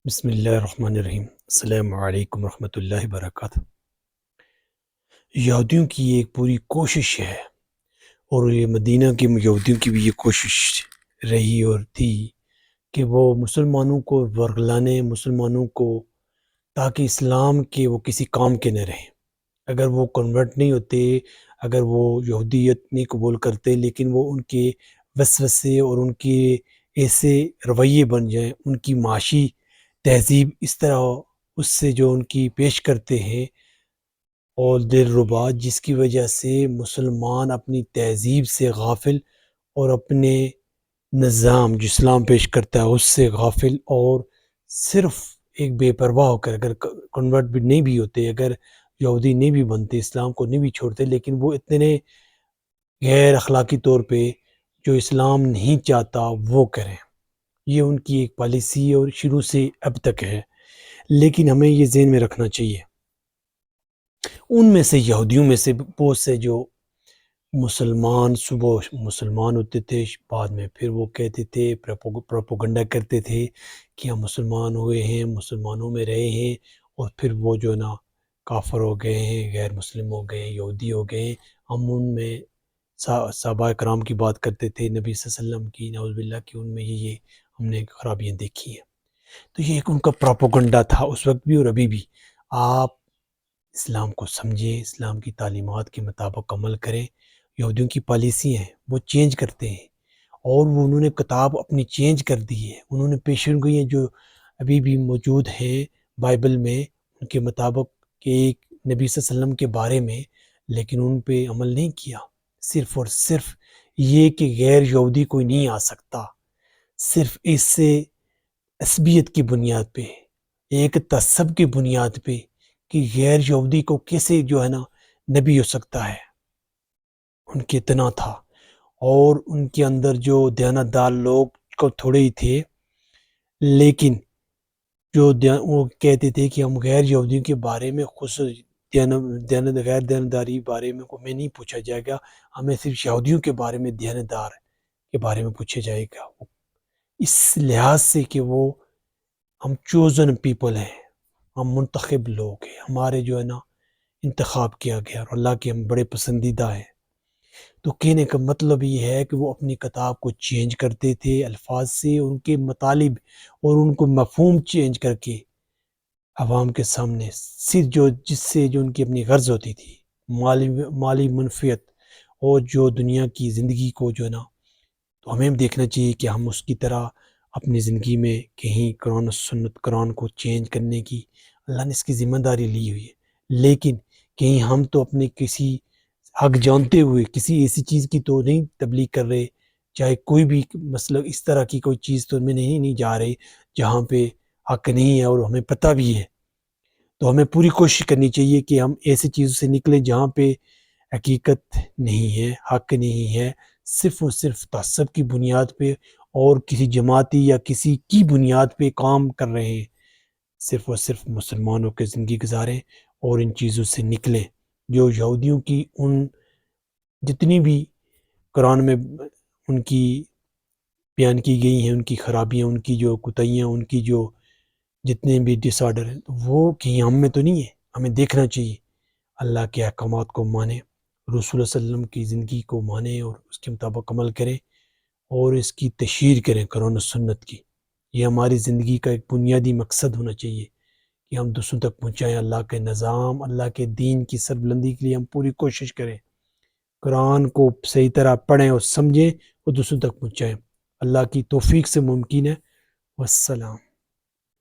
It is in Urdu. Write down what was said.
بسم اللہ الرحمن الرحیم۔ السلام علیکم ورحمۃ اللہ وبرکاتہ۔ یہودیوں کی ایک پوری کوشش ہے، اور یہ مدینہ کے یہودیوں کی بھی یہ کوشش رہی اور تھی کہ وہ مسلمانوں کو ورگلانے، مسلمانوں کو، تاکہ اسلام کے وہ کسی کام کے نہ رہیں۔ اگر وہ کنورٹ نہیں ہوتے، اگر وہ یہودیت نہیں قبول کرتے، لیکن وہ ان کے وسوسے اور ان کے ایسے رویے بن جائیں، ان کی معاشی تہذیب اس طرح اس سے جو ان کی پیش کرتے ہیں اور دل ربا، جس کی وجہ سے مسلمان اپنی تہذیب سے غافل اور اپنے نظام جو اسلام پیش کرتا ہے اس سے غافل، اور صرف ایک بے پرواہ ہو کر، اگر کنورٹ بھی نہیں بھی ہوتے، اگر یہودی نہیں بھی بنتے، اسلام کو نہیں بھی چھوڑتے، لیکن وہ اتنے غیر اخلاقی طور پہ جو اسلام نہیں چاہتا وہ کریں۔ یہ ان کی ایک پالیسی ہے اور شروع سے اب تک ہے، لیکن ہمیں یہ ذہن میں رکھنا چاہیے ان میں سے یہودیوں میں سے بہت سے جو مسلمان صبح مسلمان ہوتے تھے، بعد میں پھر وہ کہتے تھے، پروپوگنڈا کرتے تھے کہ ہم مسلمان ہوئے ہیں، مسلمانوں میں رہے ہیں، اور پھر وہ جو نا کافر ہو گئے ہیں، غیر مسلم ہو گئے ہیں، یہودی ہو گئے ہیں۔ ہم ان میں صحابہ کرام کی بات کرتے تھے، نبی صلی اللہ علیہ وسلم کی، نعوذ باللہ کی، ان میں یہ ہم نے خرابیاں دیکھی ہیں۔ تو یہ ایک ان کا پروپوگنڈا تھا اس وقت بھی اور ابھی بھی۔ آپ اسلام کو سمجھیں، اسلام کی تعلیمات کے مطابق عمل کریں۔ یہودیوں کی پالیسی ہیں، وہ چینج کرتے ہیں، اور وہ انہوں نے کتاب اپنی چینج کر دی ہے۔ انہوں نے پیشن گوئیاں جو ابھی بھی موجود ہیں بائبل میں، ان کے مطابق کہ ایک نبی صلی اللہ علیہ وسلم کے بارے میں، لیکن ان پہ عمل نہیں کیا۔ صرف اور صرف یہ کہ غیر یہودی کوئی نہیں آ سکتا، صرف اس سے عصبیت کی بنیاد پہ، ایک تعصب کی بنیاد پہ کہ غیر یہودی کو کیسے جو ہے نا نبی ہو سکتا ہے، ان کے اتنا تھا۔ اور ان کے اندر جو دیانتدار لوگ کو تھوڑے ہی تھے، لیکن جو وہ کہتے تھے کہ ہم غیر یہودیوں کے بارے میں غیر دیانتداری بارے میں ہمیں نہیں پوچھا جائے گا، ہمیں صرف یہودیوں کے بارے میں دیانتدار کے بارے میں پوچھا جائے گا، اس لحاظ سے کہ وہ ہم چوزن پیپل ہیں، ہم منتخب لوگ ہیں، ہمارے جو ہے نا انتخاب کیا گیا، اور اللہ کے ہم بڑے پسندیدہ ہیں۔ تو کہنے کا مطلب یہ ہے کہ وہ اپنی کتاب کو چینج کرتے تھے الفاظ سے، ان کے مطالب اور ان کو مفہوم چینج کر کے عوام کے سامنے صرف جس سے جو ان کی اپنی غرض ہوتی تھی، مالی منفیت، اور جو دنیا کی زندگی کو جو ہے نا، تو ہمیں دیکھنا چاہیے کہ ہم اس کی طرح اپنی زندگی میں کہیں قرآن و سنت، قرآن کو چینج کرنے کی اللہ نے اس کی ذمہ داری لی ہوئی ہے، لیکن کہیں ہم تو اپنے کسی حق جانتے ہوئے کسی ایسی چیز کی تو نہیں تبلیغ کر رہے، چاہے کوئی بھی مسئلہ اس طرح کی کوئی چیز تو میں نہیں جا رہے جہاں پہ حق نہیں ہے، اور ہمیں پتہ بھی ہے۔ تو ہمیں پوری کوشش کرنی چاہیے کہ ہم ایسی چیزوں سے نکلیں جہاں پہ حقیقت نہیں ہے، حق نہیں ہے، صرف اور صرف تعصب کی بنیاد پہ اور کسی جماعتی یا کسی کی بنیاد پہ کام کر رہے ہیں۔ صرف اور صرف مسلمانوں کے زندگی گزاریں اور ان چیزوں سے نکلیں جو یہودیوں کی ان جتنی بھی قرآن میں ان کی بیان کی گئی ہیں، ان کی خرابیاں، ان کی جو کوتاہیاں، ان کی جو جتنے بھی ڈس آرڈر ہیں، وہ کہیں ہم میں تو نہیں ہے۔ ہمیں دیکھنا چاہیے اللہ کے احکامات کو مانیں، رسول صلی اللہ علیہ وسلم کی زندگی کو مانیں اور اس کے مطابق عمل کریں، اور اس کی تشہیر کریں قرآن و سنت کی۔ یہ ہماری زندگی کا ایک بنیادی مقصد ہونا چاہیے کہ ہم دوسروں تک پہنچائیں اللہ کے نظام، اللہ کے دین کی سربلندی کے لیے ہم پوری کوشش کریں، قرآن کو صحیح طرح پڑھیں اور سمجھیں اور دوسروں تک پہنچائیں۔ اللہ کی توفیق سے ممکن ہے۔ والسلام۔